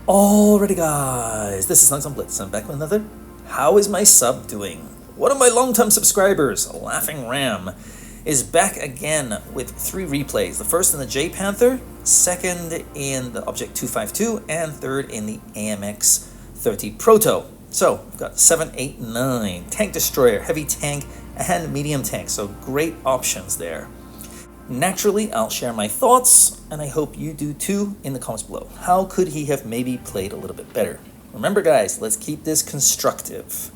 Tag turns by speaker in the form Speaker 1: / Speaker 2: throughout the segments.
Speaker 1: Alrighty guys, this is Snugsonblitz. I'm back with another How is my sub doing? One of my long-time subscribers, Laughing Ram, is back again with 3 replays. The first in the JPANTHER, second in the Object 252, and third in the AMX 30 Proto. So, we've got 7, 8, 9, tank destroyer, heavy tank, and medium tank. So great options there. Naturally, I'll share my thoughts, and I hope you do too in the comments below. How could he have maybe played a little bit better? Remember guys, let's keep this constructive.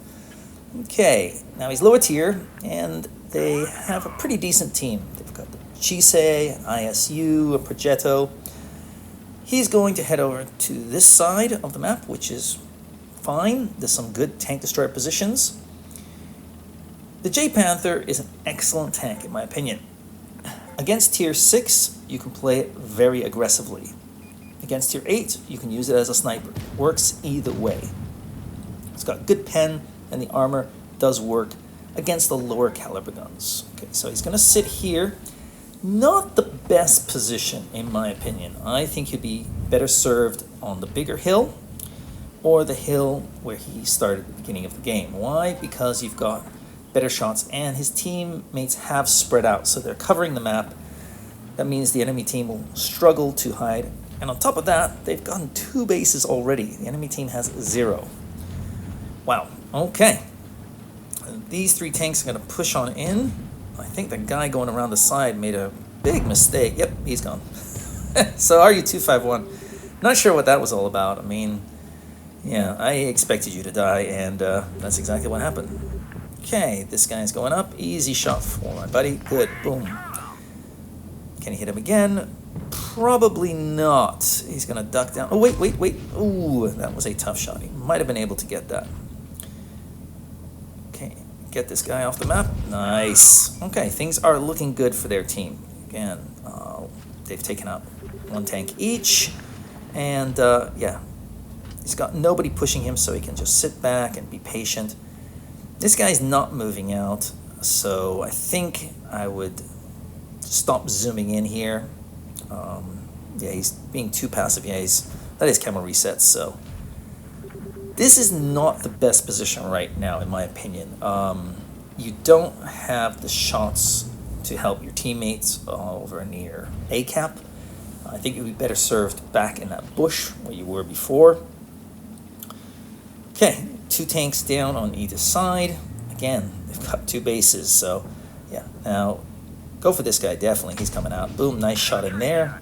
Speaker 1: Okay, now he's lower tier, and they have a pretty decent team. They've got the Chisei, ISU, a Progetto. He's going to head over to this side of the map, which is fine. There's some good tank destroyer positions. The JPANTHER is an excellent tank in my opinion. Against tier 6, you can play it very aggressively. Against tier 8, you can use it as a sniper. Works either way. It's got good pen, and the armor does work against the lower caliber guns. Okay, so he's going to sit here. Not the best position, in my opinion. I think he'd be better served on the bigger hill, or the hill where he started at the beginning of the game. Why? Because you've got better shots, and his teammates have spread out, so they're covering the map. That means the enemy team will struggle to hide, and on top of that, they've gotten 2 bases already. The enemy team has 0. Wow, okay. These 3 tanks are going to push on in. I think the guy going around the side made a big mistake. Yep, he's gone. So RU251, not sure what that was all about. I mean, yeah, I expected you to die, and that's exactly what happened. Okay, this guy's going up. Easy shot for my buddy. Good. Boom. Can he hit him again? Probably not. He's going to duck down. Oh, wait. Ooh, that was a tough shot. He might have been able to get that. Okay, get this guy off the map. Nice. Okay, things are looking good for their team. Again, they've taken out 1 tank each. And, yeah, he's got nobody pushing him, so he can just sit back and be patient. This guy's not moving out, so I think I would stop zooming in here. Yeah, he's being too passive. Yeah, that is camera resets, so this is not the best position right now, in my opinion. You don't have the shots to help your teammates over near A cap. I think it would be better served back in that bush where you were before. Okay, 2 tanks down on either side. Again, they've got 2 bases, so yeah. Now, go for this guy, definitely. He's coming out. Boom, nice shot in there.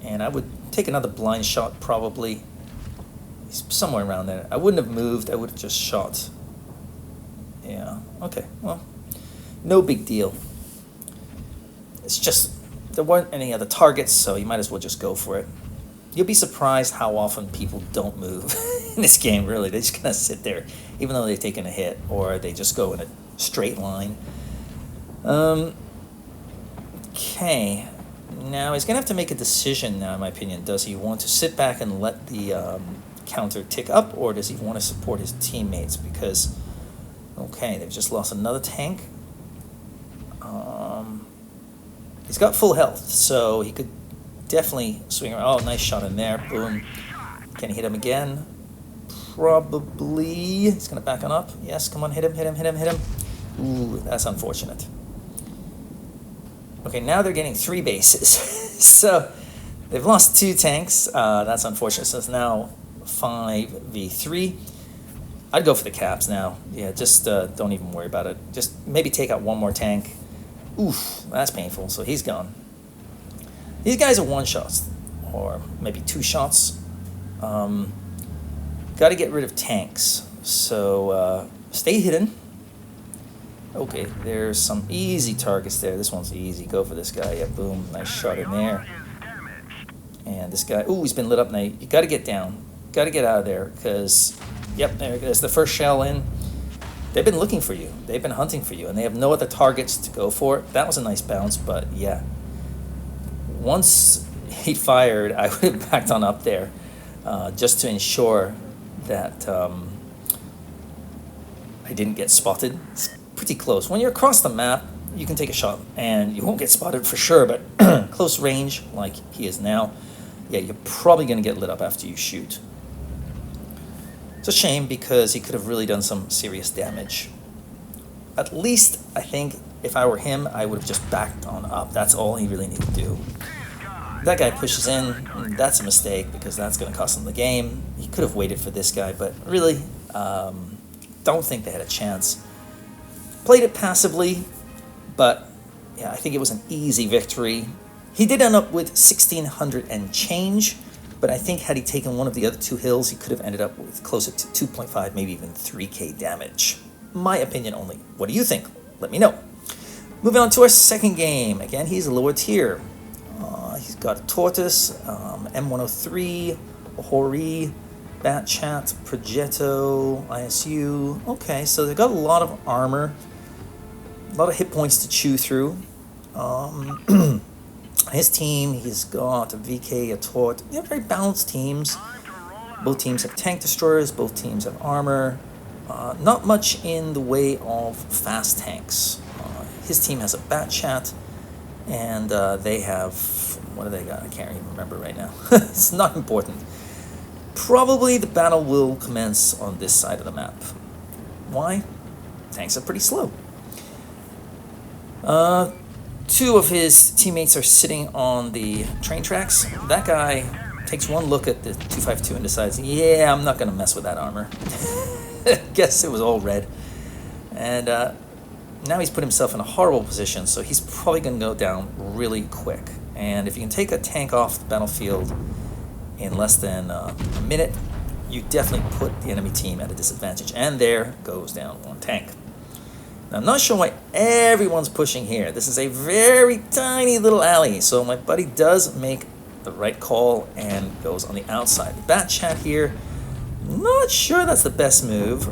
Speaker 1: And I would take another blind shot, probably. He's somewhere around there. I wouldn't have moved. I would have just shot. Yeah, okay, well, no big deal. It's just, there weren't any other targets, so you might as well just go for it. You'll be surprised how often people don't move in this game, really. They're just going to sit there, even though they've taken a hit, or they just go in a straight line. Okay. Now, he's going to have to make a decision now, in my opinion. Does he want to sit back and let the counter tick up, or does he want to support his teammates? Because, okay, they've just lost another tank. He's got full health, so he could definitely swing around. Oh, nice shot in there. Boom. Can he hit him again? Probably. He's going to back on up. Yes, come on, hit him. Ooh, that's unfortunate. Okay, now they're getting 3 bases. So they've lost 2 tanks. That's unfortunate. So it's now 5v3. I'd go for the caps now. Yeah, just don't even worry about it. Just maybe take out 1 more tank. Oof, that's painful. So he's gone. These guys are 1 shots, or maybe 2 shots. Got to get rid of tanks, so stay hidden. Okay, there's some easy targets there. This one's easy. Go for this guy. Yeah, boom, nice shot in there. And this guy, ooh, he's been lit up now. You got to get down. Got to get out of there, because, yep, there's the first shell in. They've been looking for you. They've been hunting for you, and they have no other targets to go for. That was a nice bounce, but yeah. Once he fired, I would have backed on up there just to ensure that I didn't get spotted. It's pretty close. When you're across the map, you can take a shot, and you won't get spotted for sure, but close range, like he is now, yeah, you're probably going to get lit up after you shoot. It's a shame because he could have really done some serious damage. At least, I think, if I were him, I would have just backed on up. That's all he really needed to do. That guy pushes in, that's a mistake because that's going to cost him the game. He could have waited for this guy, but really, don't think they had a chance. Played it passively, but yeah, I think it was an easy victory. He did end up with 1,600 and change, but I think had he taken one of the other two hills, he could have ended up with closer to 2.5, maybe even 3k damage. My opinion only. What do you think? Let me know. Moving on to our second game. Again, he's a lower tier. He's got a Tortoise, M103, Hori, Bat Chat, Progetto, ISU. Okay, so they've got a lot of armor, a lot of hit points to chew through. His team, he's got a VK, a Tort. They're very balanced teams. Both teams have tank destroyers, both teams have armor. Not much in the way of fast tanks. His team has a Bat Chat, and they have, what do they got? I can't even remember right now. It's not important. Probably the battle will commence on this side of the map. Why? Tanks are pretty slow. Two of his teammates are sitting on the train tracks. That guy takes one look at the 252 and decides, yeah, I'm not going to mess with that armor. Guess it was all red. And now he's put himself in a horrible position, so he's probably going to go down really quick. And if you can take a tank off the battlefield in less than a minute, you definitely put the enemy team at a disadvantage. And there goes down one tank. Now, I'm not sure why everyone's pushing here. This is a very tiny little alley, so my buddy does make the right call and goes on the outside. The Bat Chat here, not sure that's the best move.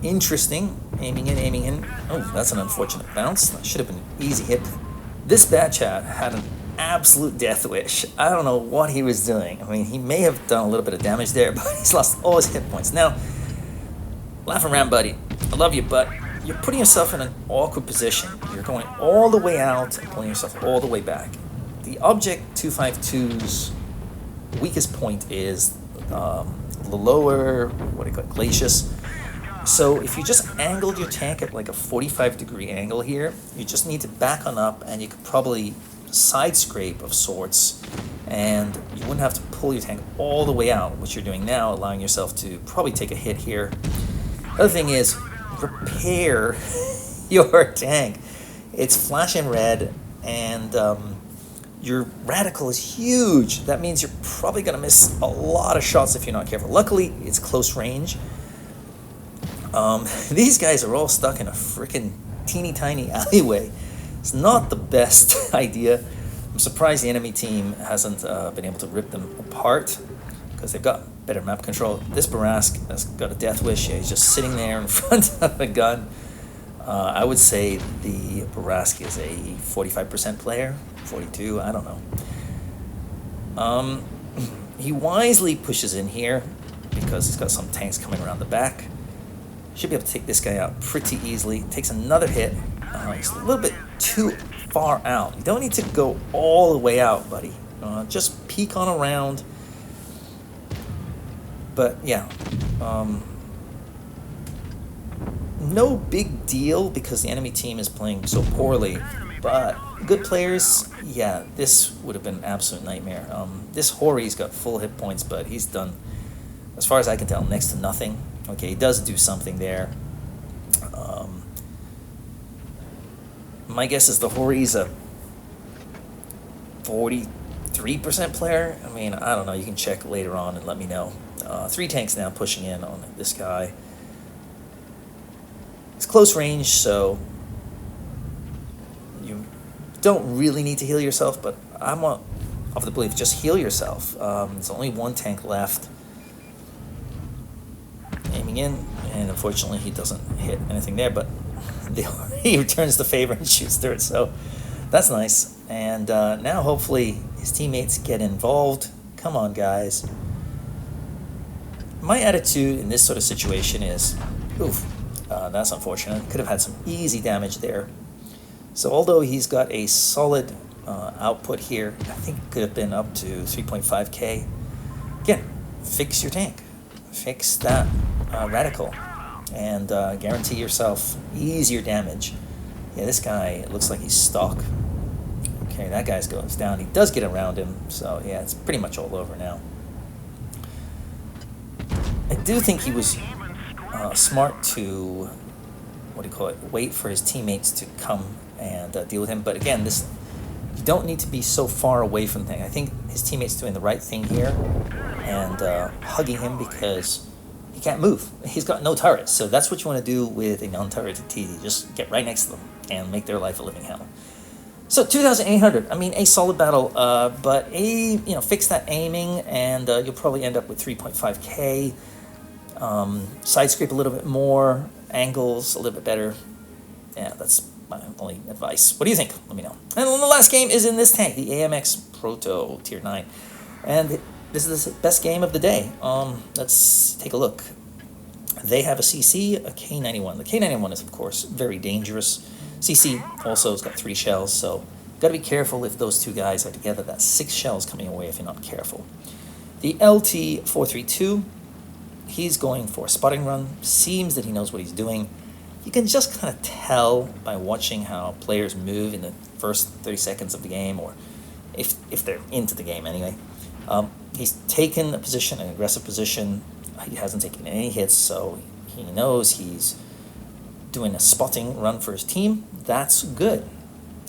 Speaker 1: Interesting. Aiming in. Oh, that's an unfortunate bounce. That should have been an easy hit. This Bat Chat had an absolute death wish. I don't know what he was doing. I mean, he may have done a little bit of damage there, but he's lost all his hit points. Now, laughing around, buddy. I love you, but you're putting yourself in an awkward position. You're going all the way out and pulling yourself all the way back. The Object 252's weakest point is the lower, what do you call it, glacis. So if you just angled your tank at like a 45-degree angle here, you just need to back on up and you could probably side scrape of sorts, and you wouldn't have to pull your tank all the way out, which you're doing now, allowing yourself to probably take a hit here. Other thing is, repair your tank. It's flashing red, and your radical is huge. That means you're probably going to miss a lot of shots if you're not careful. Luckily, it's close range. These guys are all stuck in a freaking teeny tiny alleyway. It's not the best idea. I'm surprised the enemy team hasn't been able to rip them apart because they've got better map control. This Barask has got a death wish. Yeah, he's just sitting there in front of a gun. I would say the Barask is a 45% player, 42, I don't know. He wisely pushes in here because he's got some tanks coming around the back. Should be able to take this guy out pretty easily. Takes another hit. He's a little bit too far out. You don't need to go all the way out, buddy. Just peek on around. But yeah, no big deal because the enemy team is playing so poorly. But good players, yeah, this would have been an absolute nightmare. This Hori's got full hit points, but he's done, as far as I can tell, next to nothing. Okay, he does do something there. My guess is the Hori's a 43% player. I mean, I don't know. You can check later on and let me know. 3 tanks now pushing in on this guy. It's close range, so you don't really need to heal yourself, but I'm of the belief, just heal yourself. There's only 1 tank left. Aiming in, and unfortunately he doesn't hit anything there, but he returns the favor and shoots through it, so that's nice. And now hopefully his teammates get involved. Come on, guys. My attitude in this sort of situation is, oof, that's unfortunate. Could have had some easy damage there. So although he's got a solid output here, I think it could have been up to 3.5k. Again, fix your tank. fix that radical and guarantee yourself easier damage. Yeah, this guy, it looks like he's stuck. Okay, that guy goes down. He does get around him, so yeah, it's pretty much all over now. I do think he was smart to, wait for his teammates to come and deal with him. But again, you don't need to be so far away from the thing. I think his teammate's doing the right thing here and hugging him because he can't move. He's got no turrets, so that's what you want to do with a non-turreted TD. Just get right next to them and make their life a living hell. So 2,800. I mean, a solid battle, but fix that aiming, and you'll probably end up with 3.5k. Side scrape a little bit more, angles a little bit better. Yeah, that's my only advice. What do you think? Let me know. And the last game is in this tank, the AMX Proto Tier 9, and this is the best game of the day. Let's take a look. They have a CC, a K91. The K91 is, of course, very dangerous. CC also has got 3 shells, so got to be careful if those two guys are together. That's 6 shells coming away if you're not careful. The LT432, he's going for a spotting run. Seems that he knows what he's doing. You can just kind of tell by watching how players move in the first 30 seconds of the game, or if they're into the game anyway. He's taken a position, an aggressive position. He hasn't taken any hits, so he knows he's doing a spotting run for his team. That's good.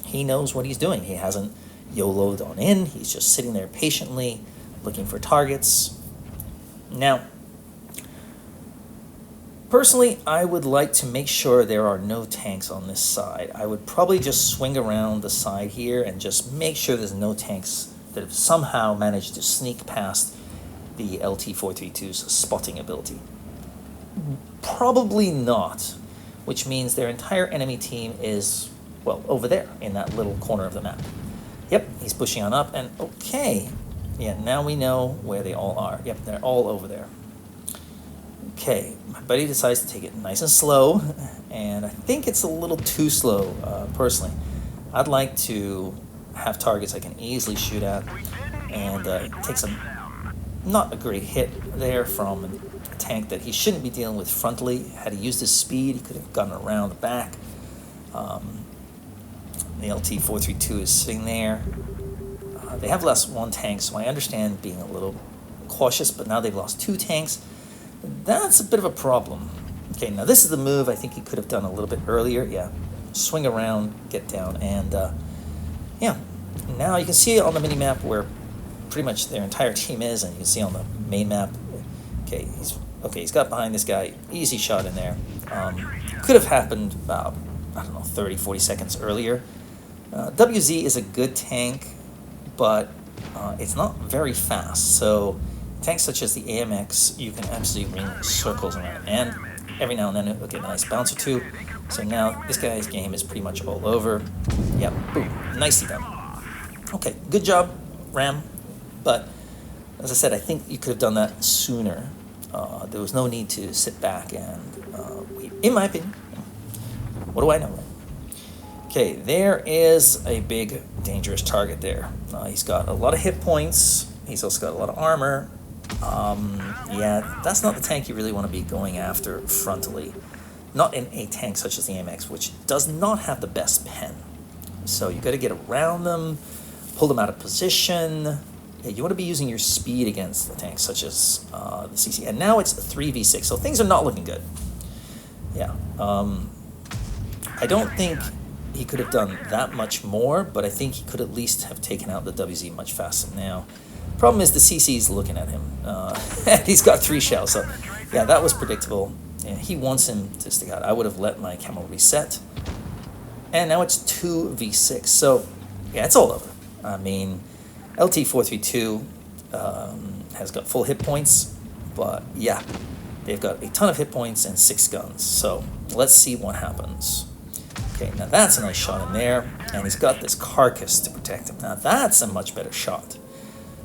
Speaker 1: He knows what he's doing. He hasn't YOLO'd on in. He's just sitting there patiently looking for targets. Now, personally, I would like to make sure there are no tanks on this side. I would probably just swing around the side here and just make sure there's no tanks that have somehow managed to sneak past the LT432's spotting ability. Probably not, which means their entire enemy team is, well, over there in that little corner of the map. Yep, he's pushing on up, and okay. Yeah, now we know where they all are. Yep, they're all over there. Okay, my buddy decides to take it nice and slow, and I think it's a little too slow, personally. I'd like to have targets I can easily shoot at, and take some, not a great hit there from a tank that he shouldn't be dealing with frontally. Had he used his speed, he could have gotten around the back. The LT432 is sitting there. They have lost 1 tank, so I understand being a little cautious, but now they've lost 2 tanks. That's a bit of a problem. Okay, now this is the move I think he could have done a little bit earlier. Yeah, swing around, get down, and yeah. Now you can see on the mini-map where pretty much their entire team is, and you can see on the main map. Okay, he's got behind this guy. Easy shot in there. Could have happened about, I don't know, 30, 40 seconds earlier. WZ is a good tank, but it's not very fast. So tanks such as the AMX, you can absolutely ring circles around, and every now and then it'll get a nice bounce or two. So now this guy's game is pretty much all over. Yep, boom, nicely done. Okay, good job, Ram. But as I said, I think you could have done that sooner. There was no need to sit back and wait, in my opinion. What do I know? Okay, there is a big dangerous target there. He's got a lot of hit points. He's also got a lot of armor. Yeah, that's not the tank you really want to be going after frontally. Not in a tank such as the AMX, which does not have the best pen. So you got to get around them, pull them out of position. Yeah, you want to be using your speed against the tanks such as the CC. And now it's 3v6, so things are not looking good. Yeah, I don't think he could have done that much more, but I think he could at least have taken out the WZ much faster. Now, problem is the CC's looking at him. He's got 3 shells, so yeah, that was predictable. Yeah, he wants him to stick out. I would have let my camo reset. And now it's 2v6, so yeah, it's all over. I mean, LT432 has got full hit points, but yeah, they've got a ton of hit points and 6 guns. So let's see what happens. Okay, now that's a nice shot in there, and he's got this carcass to protect him. Now that's a much better shot.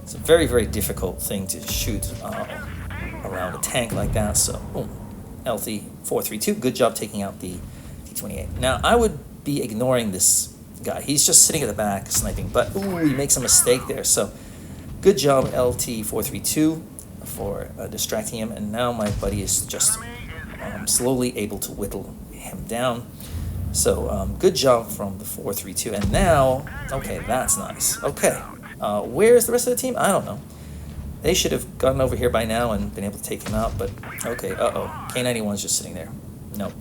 Speaker 1: It's a very, very difficult thing to shoot around a tank like that. So, boom, LT432, good job taking out the T28. Now, I would be ignoring this guy. He's just sitting at the back sniping, but ooh, he makes a mistake there. So, good job, LT432. for distracting him, and now my buddy is just slowly able to whittle him down. So good job from the 4-3-2. And now, okay, that's nice. Okay, where's the rest of the team? I don't know. They should have gotten over here by now and been able to take him out, but okay, K91's just sitting there. Nope.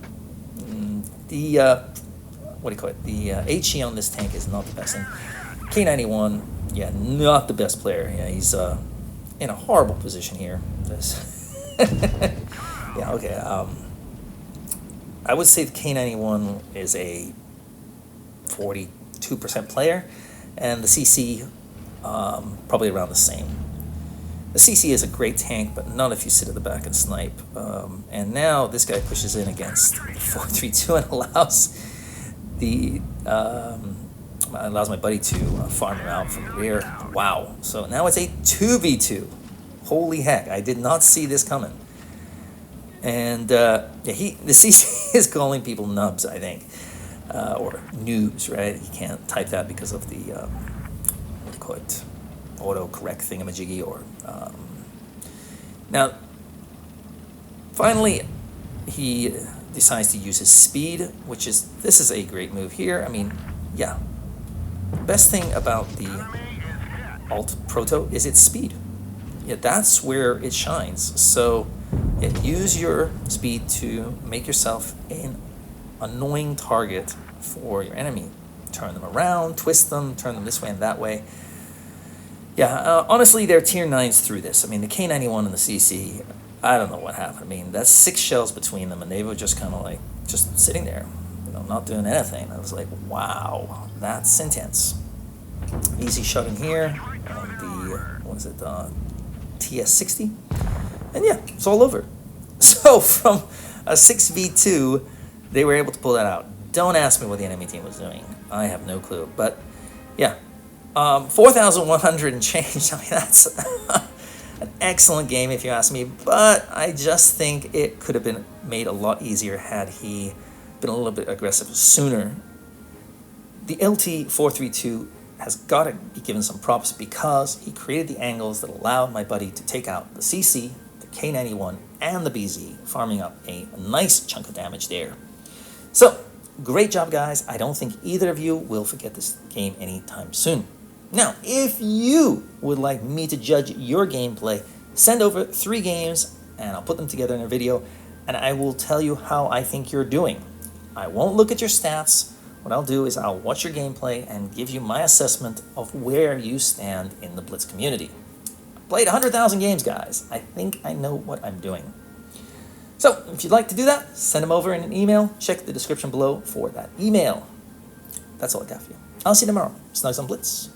Speaker 1: The, what do you call it? The HE on this tank is not the best. And K91, yeah, not the best player. Yeah, he's in a horrible position here. Yeah, okay. I would say the K91 is a 42% player, and the CC probably around the same. The CC is a great tank, but not if you sit at the back and snipe. And now this guy pushes in against the 4-3-2 and allows my buddy to farm him out from the rear. Wow! So now it's a 2v2. Holy heck! I did not see this coming. And yeah, the CC is calling people nubs, I think, or noobs, right? He can't type that because of the what do you call it? Auto-correct thingamajiggy. Or now finally he decides to use his speed, which is, this is a great move here. I mean, yeah, the best thing about the alt Proto is its speed. Yeah, that's where it shines. So yeah, use your speed to make yourself an annoying target for your enemy. Turn them around, twist them, turn them this way and that way. Yeah, honestly, they're tier 9s through this. I mean, the K91 and the CC, I don't know what happened. I mean, that's 6 shells between them, and they were just kind of like, just sitting there, you know, not doing anything. I was like, wow, that's intense. Easy shot in here on the, what is it, TS60. And yeah, it's all over. So from a 6v2, they were able to pull that out. Don't ask me what the enemy team was doing. I have no clue. But yeah, 4,100 and change. I mean, that's an excellent game if you ask me. But I just think it could have been made a lot easier had he been a little bit aggressive sooner. The LT 432 has got to be given some props because he created the angles that allowed my buddy to take out the CC, the K91, and the BZ, farming up a nice chunk of damage there. So, great job, guys. I don't think either of you will forget this game anytime soon. Now, if you would like me to judge your gameplay, send over 3 games, and I'll put them together in a video, and I will tell you how I think you're doing. I won't look at your stats. What I'll do is I'll watch your gameplay and give you my assessment of where you stand in the Blitz community. I played 100,000 games, guys. I think I know what I'm doing. So, if you'd like to do that, send them over in an email. Check the description below for that email. That's all I got for you. I'll see you tomorrow. Snugsonblitz.